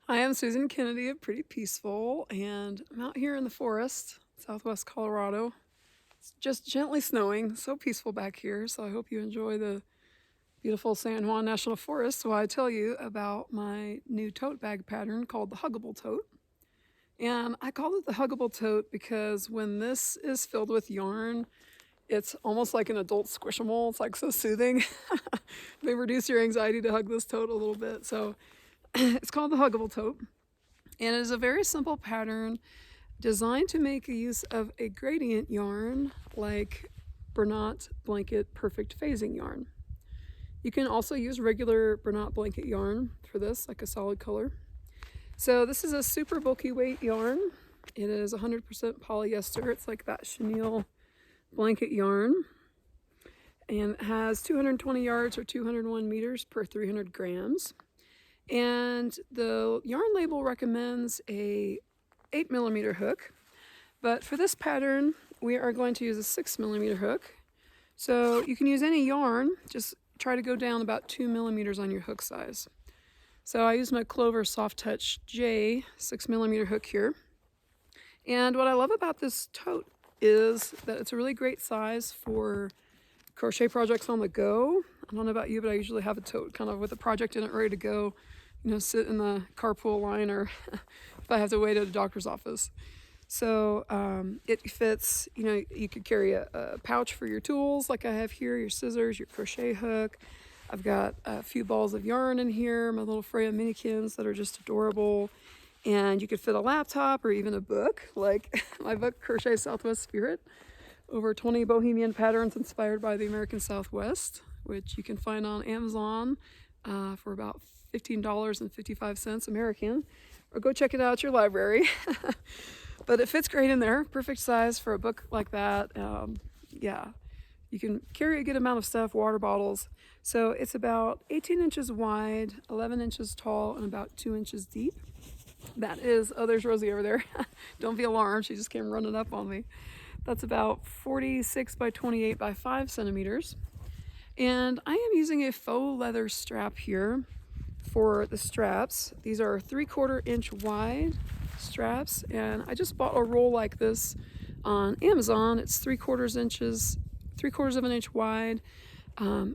Hi, I'm Susan Kennedy of Pretty Peaceful, and I'm out here in the forest, southwest Colorado. It's just gently snowing, so peaceful back here, so I hope you enjoy the beautiful San Juan National Forest while I tell you about my new tote bag pattern called the Huggable Tote. And I called it the Huggable Tote because when this is filled with yarn, it's almost like an adult squishable. It's like so soothing. May reduce your anxiety to hug this tote a little bit. So it's called the Huggable Tote. And it is a very simple pattern designed to make use of a gradient yarn like Bernat Blanket Perfect Phasing yarn. You can also use regular Bernat Blanket yarn for this, like a solid color. So this is a super bulky weight yarn. It is 100% polyester. It's like that chenille blanket yarn. And it has 220 yards or 201 meters per 300 grams. And the yarn label recommends a 8mm hook, but for this pattern we are going to use a 6mm hook. So you can use any yarn, just try to go down about 2mm on your hook size. So I use my Clover Soft Touch J 6mm hook here. And what I love about this tote is that it's a really great size for crochet projects on the go. I don't know about you, but I usually have a tote kind of with a project in it ready to go, sit in the carpool line, or if I have to wait at a doctor's office. So it fits, you could carry a pouch for your tools like I have here, your scissors, your crochet hook. I've got a few balls of yarn in here, my little Freya minikins that are just adorable. And you could fit a laptop or even a book, like my book, Crochet Southwest Spirit. Over 20 bohemian patterns inspired by the American Southwest, which you can find on Amazon for about $15.55 American, or go check it out at your library. But it fits great in there, perfect size for a book like that. Yeah, you can carry a good amount of stuff, water bottles. So it's about 18 inches wide, 11 inches tall, and about 2 inches deep. That is, oh, there's Rosie over there. Don't be alarmed, she just came running up on me. That's about 46 by 28 by 5 centimeters. And I am using a faux leather strap here for the straps. These are 3/4 inch wide straps, and I just bought a roll like this on Amazon. It's 3/4 of an inch wide,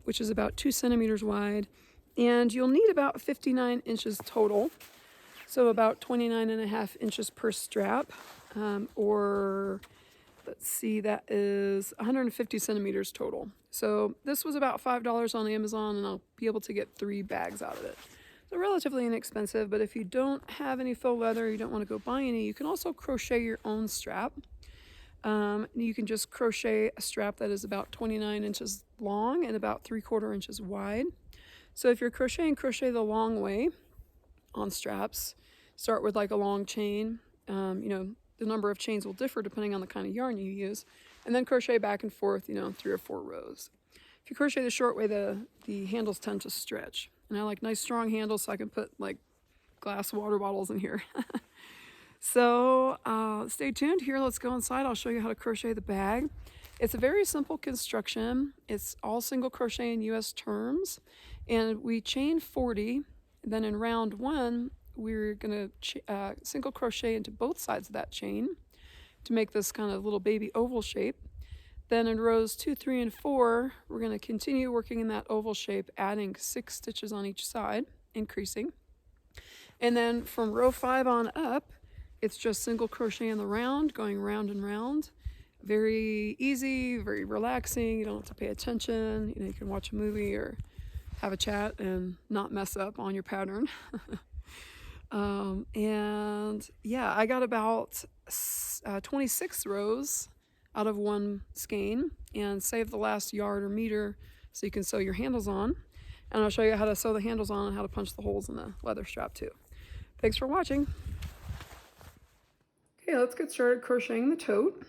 which is about 2 centimeters wide. And you'll need about 59 inches total. So about 29.5 inches per strap, or let's see, that is 150 centimeters total. So this was about $5 on Amazon, and I'll be able to get 3 bags out of it. So relatively inexpensive, but if you don't have any faux leather, you don't want to go buy any, you can also crochet your own strap. You can just crochet a strap that is about 29 inches long and about 3/4 inches wide. So if you're crocheting, crochet the long way on straps. Start with like a long chain. The number of chains will differ depending on the kind of yarn you use, and then crochet back and forth, 3 or 4 rows. If you crochet the short way, the handles tend to stretch, and I like nice strong handles so I can put like glass water bottles in here. So stay tuned here. Let's go inside. I'll show you how to crochet the bag. It's a very simple construction. It's all single crochet in US terms, and we chain 40. Then in round 1, we're going to single crochet into both sides of that chain to make this kind of little baby oval shape. Then in rows 2, 3, and 4, we're going to continue working in that oval shape, adding 6 stitches on each side, increasing. And then from row 5 on up, it's just single crochet in the round, going round and round. Very easy, very relaxing. You don't have to pay attention. You can watch a movie or have a chat and not mess up on your pattern. And yeah, I got about 26 rows out of one skein, and save the last yard or meter so you can sew your handles on. And I'll show you how to sew the handles on and how to punch the holes in the leather strap too. Thanks for watching. Okay, let's get started crocheting the tote.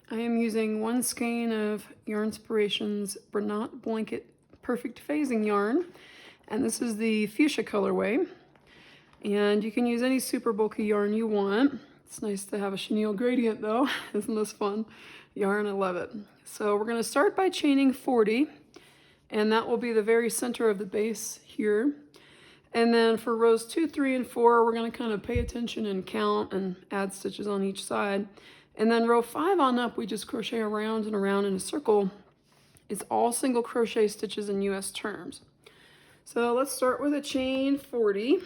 I am using 1 skein of Yarnspirations Bernat Blanket Perfect Phasing yarn, and this is the Fuschia colorway. And you can use any super bulky yarn you want. It's nice to have a chenille gradient though. Isn't this fun? Yarn, I love it. So we're going to start by chaining 40, and that will be the very center of the base here. And then for rows 2, 3, and 4, we're going to kind of pay attention and count and add stitches on each side. And then row 5 on up, we just crochet around and around in a circle. It's all single crochet stitches in US terms. So let's start with a chain 40.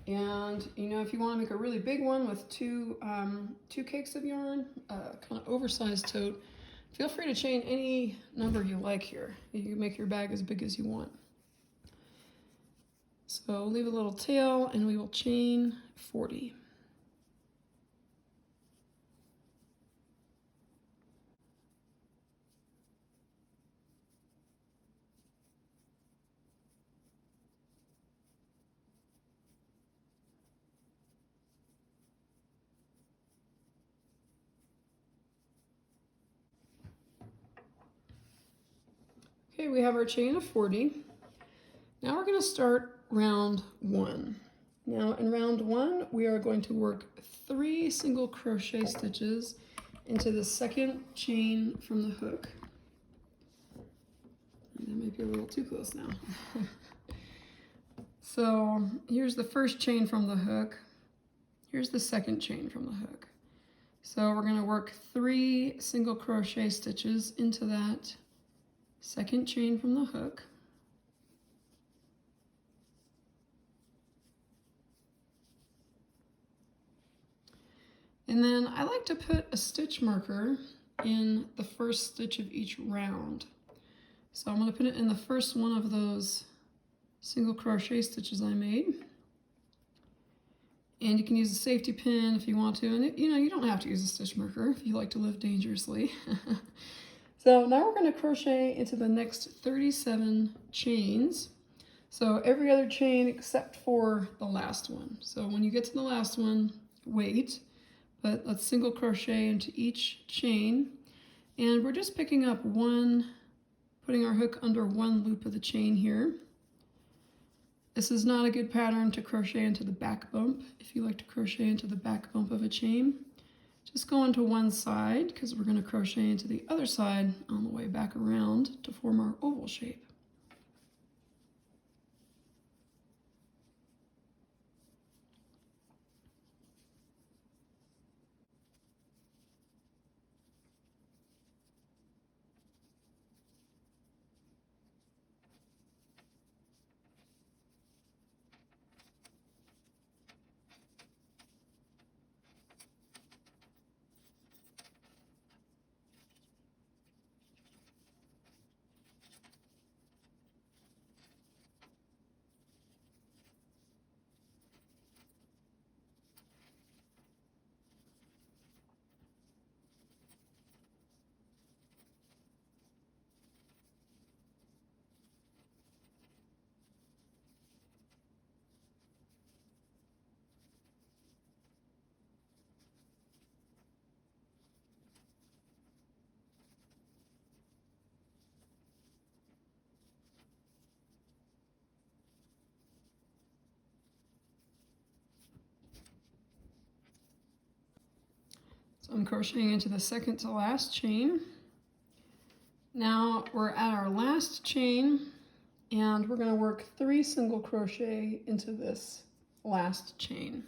And you know, if you want to make a really big one with two cakes of yarn, kind of oversized tote, feel free to chain any number you like here. You can make your bag as big as you want. So leave a little tail and we will chain 40. Okay, we have our chain of 40. Now we're going to start round 1. Now in round 1, we are going to work 3 single crochet stitches into the second chain from the hook. And that might be a little too close now. So here's the first chain from the hook. Here's the second chain from the hook. So we're going to work 3 single crochet stitches into that second chain from the hook. And then I like to put a stitch marker in the first stitch of each round. So I'm going to put it in the first one of those single crochet stitches I made. And you can use a safety pin if you want to. And you know, you don't have to use a stitch marker if you like to live dangerously. So now we're going to crochet into the next 37 chains. So every other chain except for the last one. So when you get to the last one, wait, but let's single crochet into each chain. And we're just picking up one, putting our hook under one loop of the chain here. This is not a good pattern to crochet into the back bump. If you like to crochet into the back bump of a chain, just go into one side because we're going to crochet into the other side on the way back around to form our oval shape. So I'm crocheting into the second to last chain. Now we're at our last chain and we're going to work 3 single crochet into this last chain.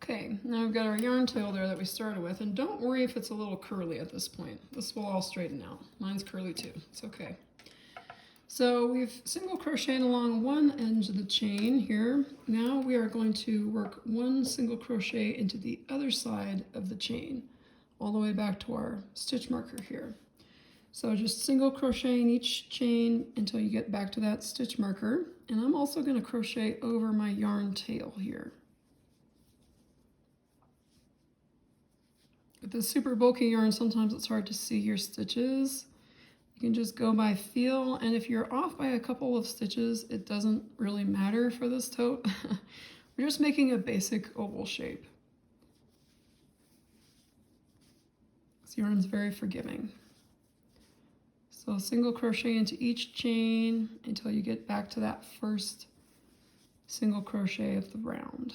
Okay, now we've got our yarn tail there that we started with, and don't worry if it's a little curly at this point. This will all straighten out. Mine's curly too, it's okay. So we've single crocheted along one end of the chain here. Now we are going to work 1 single crochet into the other side of the chain, all the way back to our stitch marker here. So just single crochet in each chain until you get back to that stitch marker. And I'm also going to crochet over my yarn tail here. With the super bulky yarn, sometimes it's hard to see your stitches. You can just go by feel, and if you're off by a couple of stitches, it doesn't really matter for this tote. We're just making a basic oval shape. This yarn is very forgiving. So single crochet into each chain until you get back to that first single crochet of the round.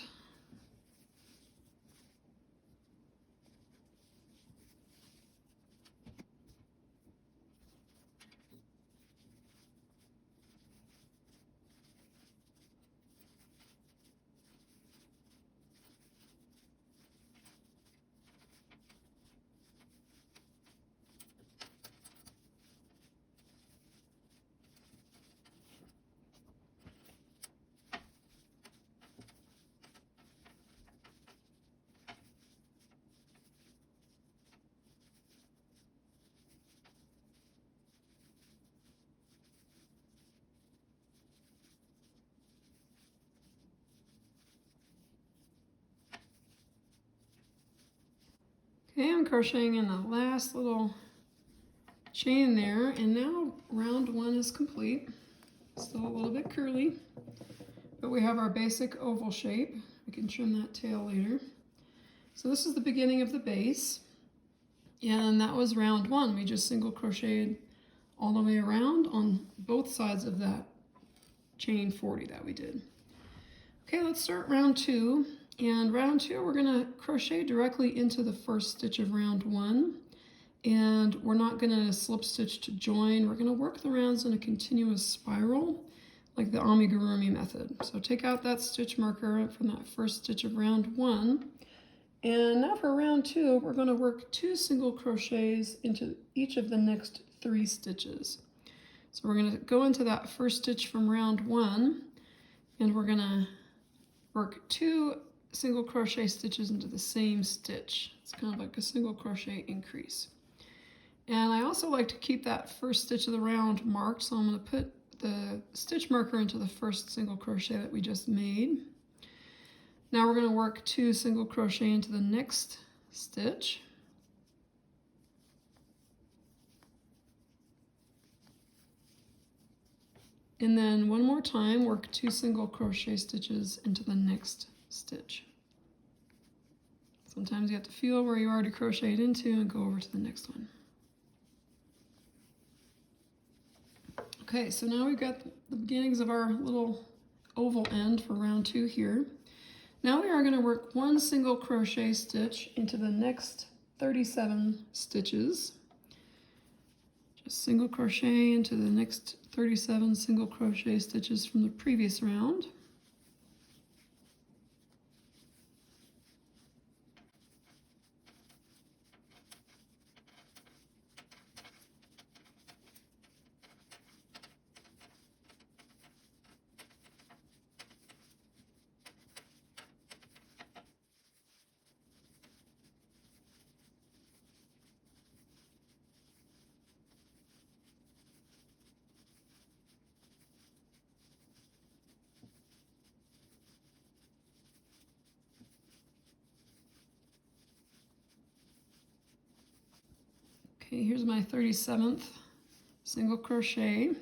Okay, I'm crocheting in the last little chain there, and now round one is complete. Still a little bit curly, but we have our basic oval shape. We can trim that tail later. So this is the beginning of the base, and that was round one. We just single crocheted all the way around on both sides of that chain 40 that we did. Okay, let's start round two. And round two, we're going to crochet directly into the first stitch of round one. And we're not going to slip stitch to join. We're going to work the rounds in a continuous spiral, like the amigurumi method. So take out that stitch marker from that first stitch of round one. And now for round two, we're going to work 2 single crochets into each of the next 3 stitches. So we're going to go into that first stitch from round one, and we're going to work 2 single crochet stitches into the same stitch. It's kind of like a single crochet increase. And I also like to keep that first stitch of the round marked, so I'm going to put the stitch marker into the first single crochet that we just made. Now we're going to work 2 single crochet into the next stitch. And then one more time, work 2 single crochet stitches into the next stitch. Sometimes you have to feel where you already crocheted into and go over to the next one. Okay, so now we've got the beginnings of our little oval end for round two here. Now we are going to work 1 single crochet stitch into the next 37 stitches. Just single crochet into the next 37 single crochet stitches from the previous round. Okay, here's my 37th single crochet.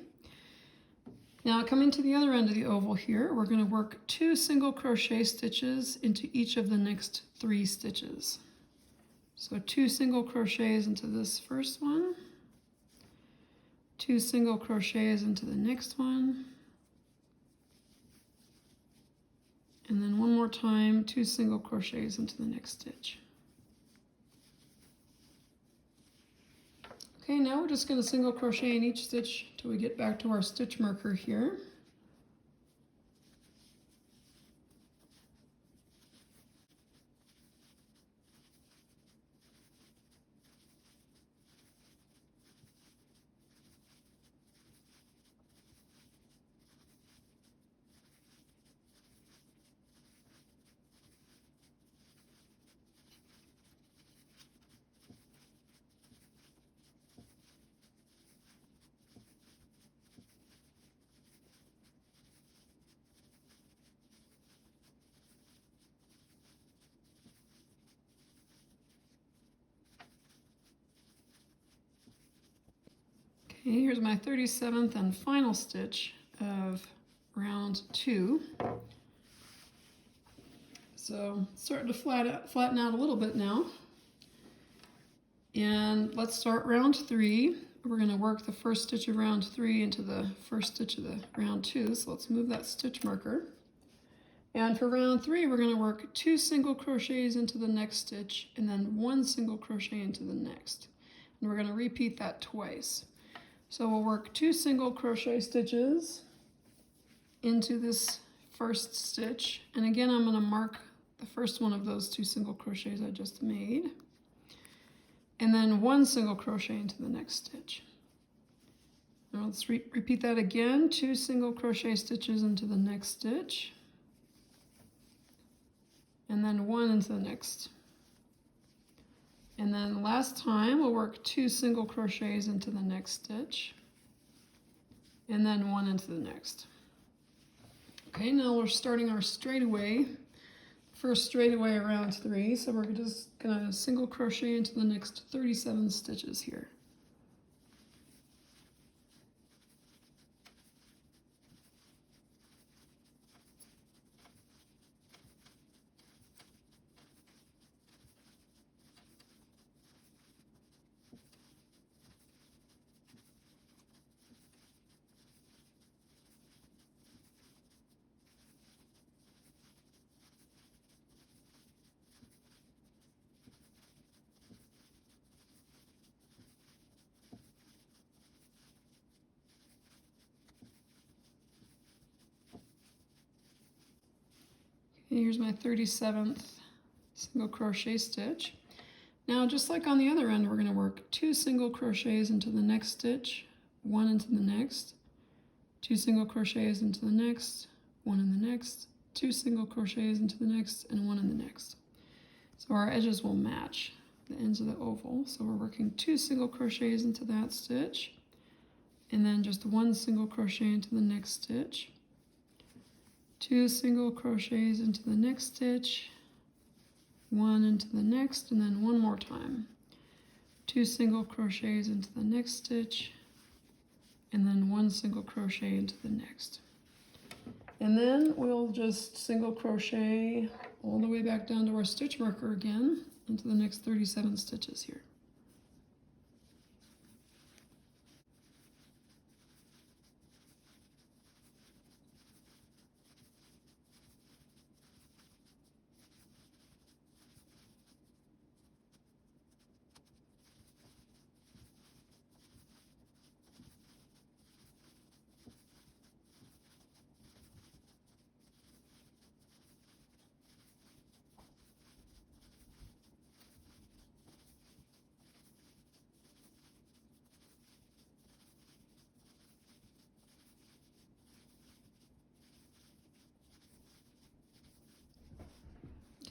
Now coming to the other end of the oval here, we're going to work 2 single crochet stitches into each of the next 3 stitches. So 2 single crochets into this first one, 2 single crochets into the next one, and then one more time, 2 single crochets into the next stitch. Okay, now we're just going to single crochet in each stitch till we get back to our stitch marker here. Okay, here's my 37th and final stitch of round 2. So it's starting to flatten out a little bit now. And let's start round 3. We're going to work the first stitch of round 3 into the first stitch of the round 2. So let's move that stitch marker. And for round 3, we're going to work 2 single crochets into the next stitch and then 1 single crochet into the next. And we're going to repeat that twice. So we'll work 2 single crochet stitches into this first stitch. And again, I'm going to mark the first one of those 2 single crochets I just made. And then 1 single crochet into the next stitch. Now let's repeat that again. 2 single crochet stitches into the next stitch. And then 1 into the next. And then last time we'll work 2 single crochets into the next stitch. And then 1 into the next. Okay, now we're starting our straightaway. First straightaway around 3. So we're just gonna single crochet into the next 37 stitches here. Here's my 37th single crochet stitch. Now, just like on the other end, we're going to work 2 single crochets into the next stitch, 1 into the next, 2 single crochets into the next, 1 in the next, 2 single crochets into the next, and 1 in the next. So our edges will match the ends of the oval. So we're working 2 single crochets into that stitch, and then just 1 single crochet into the next stitch. 2 single crochets into the next stitch, 1 into the next, and then 1 more time. 2 single crochets into the next stitch, and then 1 single crochet into the next. And then we'll just single crochet all the way back down to our stitch marker again into the next 37 stitches here.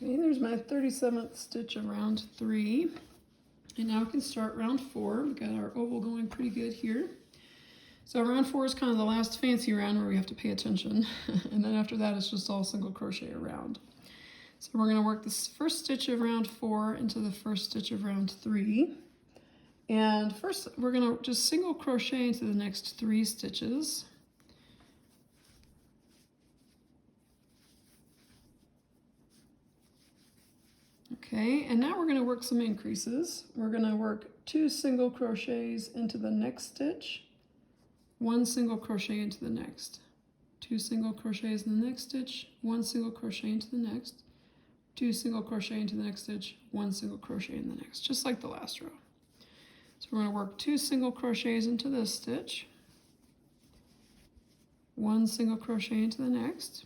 Okay, there's my 37th stitch of round 3. And now we can start round 4. We've got our oval going pretty good here. So round 4 is kind of the last fancy round where we have to pay attention. And then after that, it's just all single crochet around. So we're going to work this first stitch of round 4 into the first stitch of round 3. And first, we're going to just single crochet into the next 3 stitches. Okay, and now we're going to work some increases. We're going to work 2 single crochets into the next stitch, 1 single crochet into the next, 2 single crochets in the next stitch, 1 single crochet into the next, 2 single crochet into the next stitch, 1 single crochet in the next, just like the last row. So we're going to work 2 single crochets into this stitch, 1 single crochet into the next,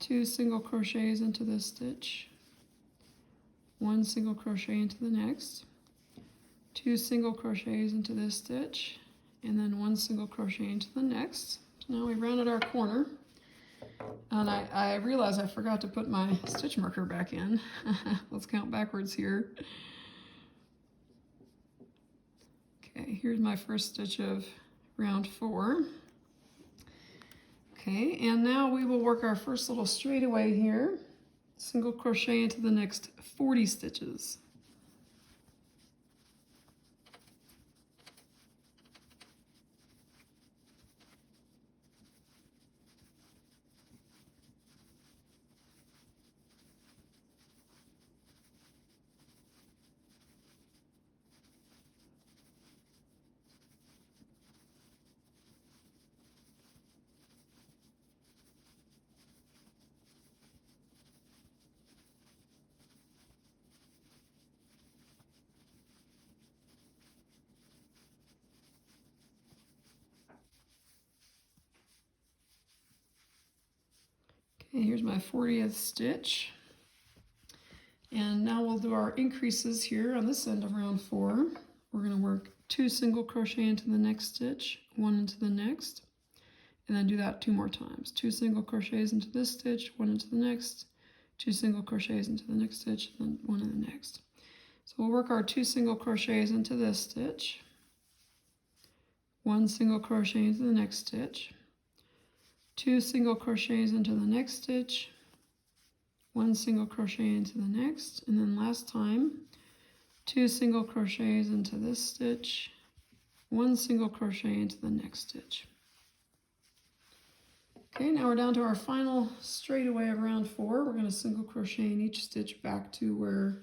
2 single crochets into this stitch, 1 single crochet into the next, 2 single crochets into this stitch, and then 1 single crochet into the next. So now we rounded our corner, and I realized I forgot to put my stitch marker back in. Let's count backwards here. Okay, here's my first stitch of round 4. Okay, and now we will work our first little straightaway here. Single crochet into the next 40 stitches. Okay, here's my 40th stitch. And now we'll do our increases here on this end of round 4. We're going to work 2 single crochet into the next stitch, 1 into the next, and then do that 2 more times. 2 single crochets into this stitch, 1 into the next, 2 single crochets into the next stitch, and then 1 in the next. So we'll work our 2 single crochets into this stitch, 1 single crochet into the next stitch, 2 single crochets into the next stitch, 1 single crochet into the next, and then last time 2 single crochets into this stitch, 1 single crochet into the next stitch. Okay, now we're down to our final straightaway of round 4. We're going to single crochet in each stitch back to where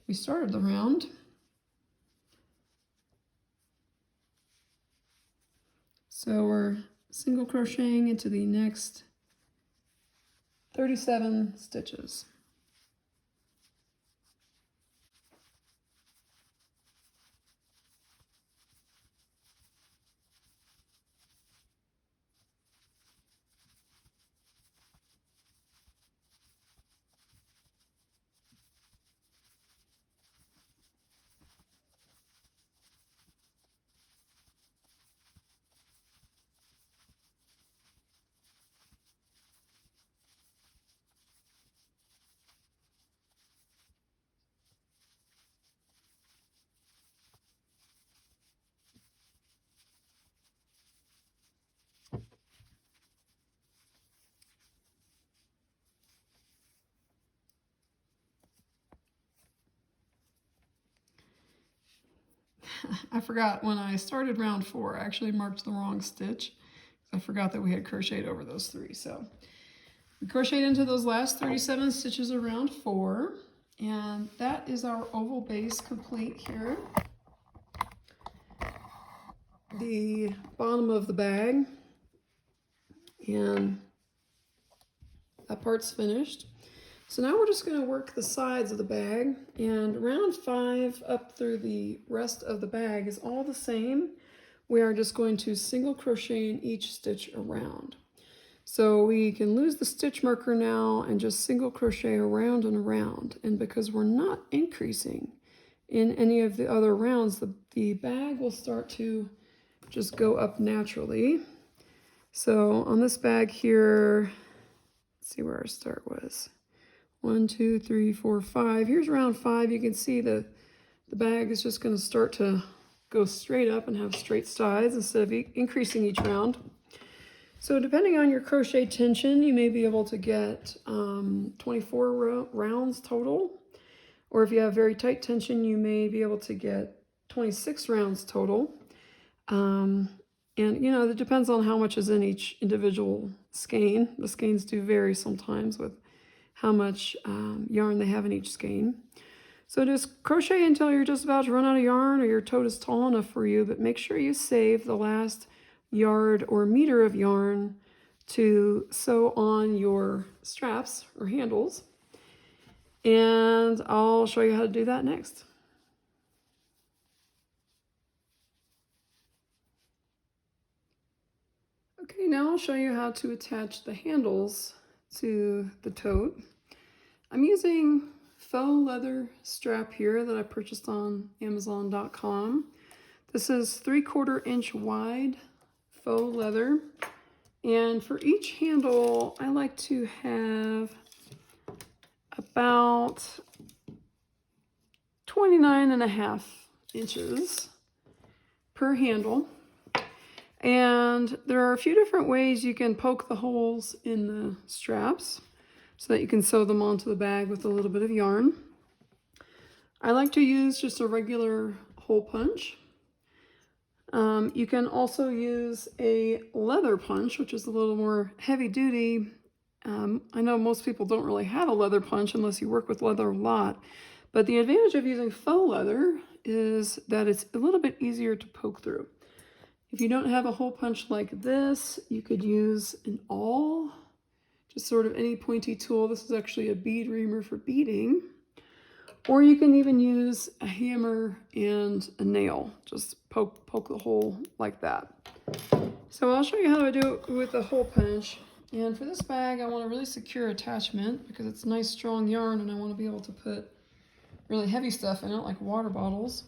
we started the round. So we're single crocheting into the next 37 stitches. I forgot when I started round 4, I actually marked the wrong stitch. I forgot that we had crocheted over those 3. So we crocheted into those last 37 stitches of round 4, and that is our oval base complete here. The bottom of the bag, and that part's finished. So now we're just going to work the sides of the bag, and round 5 up through the rest of the bag is all the same. We are just going to single crochet in each stitch around. So we can lose the stitch marker now and just single crochet around and around. And because we're not increasing in any of the other rounds, the bag will start to just go up naturally. So on this bag here, let's see where our start was. 1, 2, 3, 4, 5. Here's round 5. You can see the bag is just going to start to go straight up and have straight sides instead of increasing each round. So depending on your crochet tension, you may be able to get 24 rounds total. Or if you have very tight tension, you may be able to get 26 rounds total. And you know, it depends on how much is in each individual skein. The skeins do vary sometimes with how much yarn they have in each skein. So just crochet until you're just about to run out of yarn or your tote is tall enough for you, but make sure you save the last yard or meter of yarn to sew on your straps or handles. And I'll show you how to do that next. Okay, now I'll show you how to attach the handles to the tote. I'm using faux leather strap here that I purchased on Amazon.com. This is 3/4 inch wide faux leather. And for each handle, I like to have about 29.5 inches per handle. And there are a few different ways you can poke the holes in the straps so that you can sew them onto the bag with a little bit of yarn. I like to use just a regular hole punch. You can also use a leather punch, which is a little more heavy duty. I know most people don't really have a leather punch unless you work with leather a lot. But the advantage of using faux leather is that it's a little bit easier to poke through. If you don't have a hole punch like this, you could use an awl, just sort of any pointy tool. This is actually a bead reamer for beading. Or you can even use a hammer and a nail. Just poke the hole like that. So I'll show you how to do it with a hole punch. And for this bag, I want a really secure attachment because it's nice strong yarn and I want to be able to put really heavy stuff in it, like water bottles.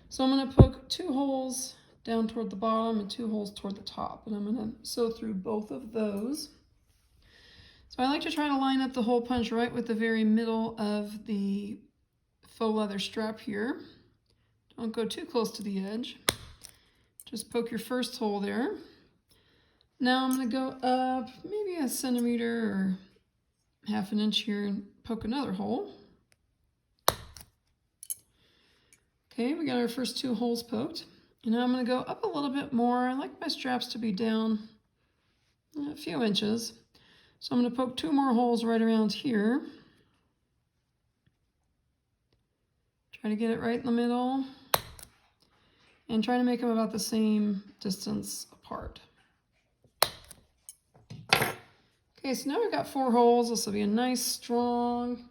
So I'm going to poke 2 holes down toward the bottom and 2 holes toward the top. And I'm going to sew through both of those. So I like to try to line up the hole punch right with the very middle of the faux leather strap here. Don't go too close to the edge. Just poke your first hole there. Now I'm going to go up maybe a centimeter or half an inch here and poke another hole. Okay, we got our first 2 holes poked. And now I'm going to go up a little bit more. I like my straps to be down a few inches. So I'm going to poke 2 more holes right around here. Try to get it right in the middle. And try to make them about the same distance apart. Okay, so now we've got 4 holes. This will be a nice, strong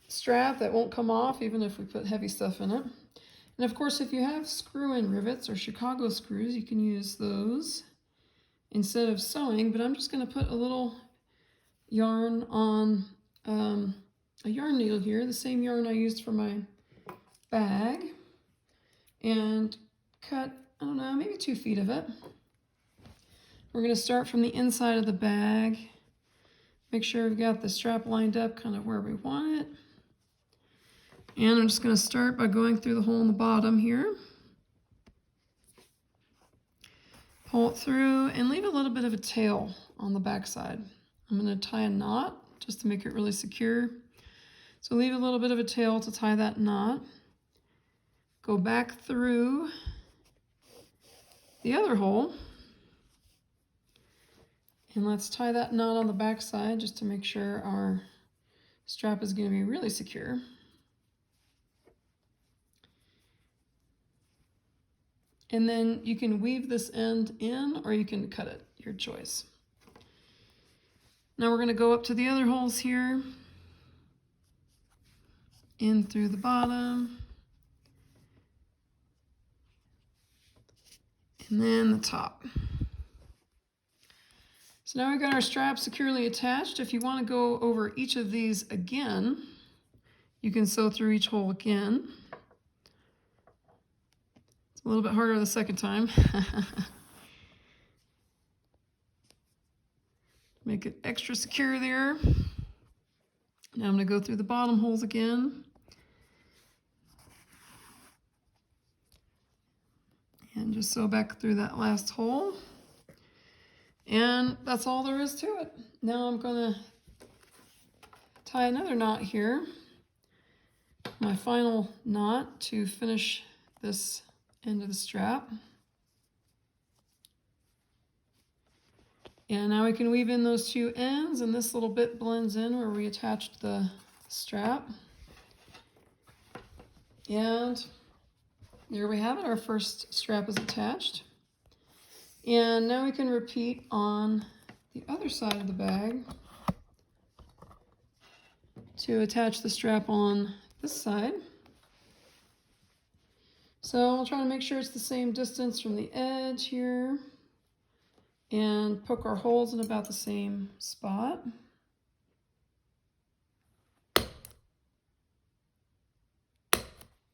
strap that won't come off even if we put heavy stuff in it. And of course, if you have screw-in rivets or Chicago screws, you can use those instead of sewing. But I'm just going to put a little yarn on a yarn needle here, the same yarn I used for my bag, and cut, I don't know, maybe 2 feet of it. We're going to start from the inside of the bag. Make sure we've got the strap lined up kind of where we want it. And I'm just going to start by going through the hole in the bottom here. Pull it through and leave a little bit of a tail on the back side. I'm going to tie a knot just to make it really secure. So leave a little bit of a tail to tie that knot. Go back through the other hole. And let's tie that knot on the back side just to make sure our strap is going to be really secure. And then you can weave this end in or you can cut it, your choice. Now we're going to go up to the other holes here, in through the bottom, and then the top. So now we've got our strap securely attached. If you want to go over each of these again, you can sew through each hole again. It's a little bit harder the second time. Make it extra secure there. Now I'm going to go through the bottom holes again. And just sew back through that last hole. And that's all there is to it. Now I'm going to tie another knot here. My final knot to finish this end of the strap. And now we can weave in those 2 ends, and this little bit blends in where we attached the strap. And there we have it, our first strap is attached. And now we can repeat on the other side of the bag to attach the strap on this side. So we'll try to make sure it's the same distance from the edge here and poke our holes in about the same spot.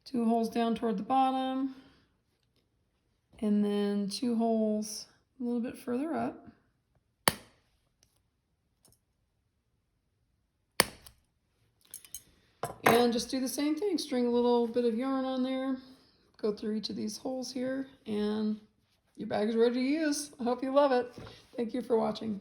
Two holes down toward the bottom, and then 2 holes a little bit further up. And just do the same thing, string a little bit of yarn on there, go through each of these holes here, and your bag is ready to use. I hope you love it. Thank you for watching.